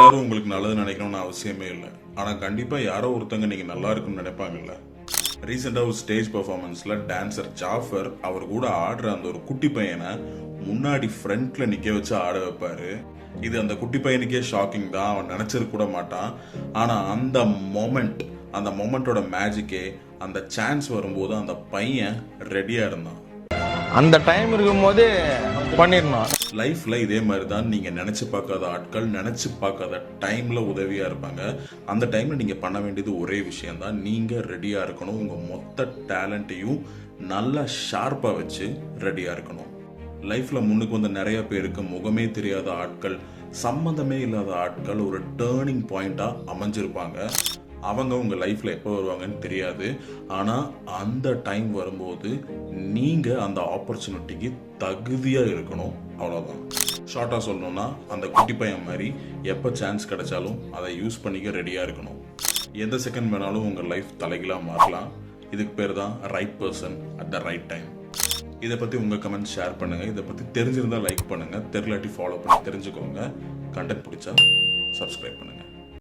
எல்லாரும் உங்களுக்கு நல்லது நினைக்கணும்னு அவசியமே இல்லை. ஆனால் கண்டிப்பாக யாரோ ஒருத்தங்க நீங்கள் நல்லா இருக்குன்னு நினைப்பாங்கல்ல. ரீசெண்டாக ஒரு ஸ்டேஜ் பர்ஃபார்மன்ஸில் டான்சர் ஜாஃபர் அவர் கூட ஆடுற அந்த ஒரு குட்டி பையனை முன்னாடி ஃப்ரண்ட்ல நிற்க வச்சு ஆட வைப்பாரு. இது அந்த குட்டி பையனுக்கே ஷாக்கிங் தான், அவன் நினச்சிருக்க கூட மாட்டான். ஆனால் அந்த மொமெண்ட்டோட மேஜிக்கே, அந்த சான்ஸ் வரும்போது அந்த பையன் ரெடியாக இருந்தான். அந்த டைம் இருக்கும்போது பண்ணிடணும். லைஃப்ல இதே மாதிரி தான் நீங்கள் நினச்சி பார்க்காத ஆட்கள் நினச்சி பார்க்காத டைமில் உதவியாக இருப்பாங்க. அந்த டைமில் நீங்கள் பண்ண வேண்டியது ஒரே விஷயந்தான், நீங்கள் ரெடியாக இருக்கணும். உங்கள் மொத்த டேலண்ட்டையும் நல்லா ஷார்ப்பாக வச்சு ரெடியாக இருக்கணும். லைஃப்பில் முன்னுக்கு வந்த நிறைய பேருக்கு முகமே தெரியாத ஆட்கள், சம்மந்தமே இல்லாத ஆட்கள் ஒரு டேர்னிங் பாயிண்ட்டாக அமைஞ்சிருப்பாங்க. அவங்க உங்கள் லைஃப்பில் எப்போ வருவாங்கன்னு தெரியாது. ஆனால் அந்த டைம் வரும்போது நீங்கள் அந்த ஆப்பர்ச்சுனிட்டிக்கு தகுதியாக இருக்கணும். அவ்வளோதான். ஷார்ட்டாக சொல்லணும்னா, அந்த குட்டி பையன் மாதிரி எப்போ சான்ஸ் கிடைச்சாலும் அதை யூஸ் பண்ணிக்க ரெடியாக இருக்கணும். எந்த செகண்ட் வேணாலும் உங்கள் லைஃப் தலைகீழாக மாறலாம். இதுக்கு பேர் தான் right person at the right time. இதை பற்றி உங்கள் கமெண்ட் ஷேர் பண்ணுங்கள். இதை பற்றி தெரிஞ்சிருந்தால் லைக் பண்ணுங்கள், தெரியலாட்டி ஃபாலோ பண்ணி தெரிஞ்சுக்கோங்க. கண்டென்ட் பிடிச்சா சப்ஸ்கிரைப் பண்ணுங்கள்.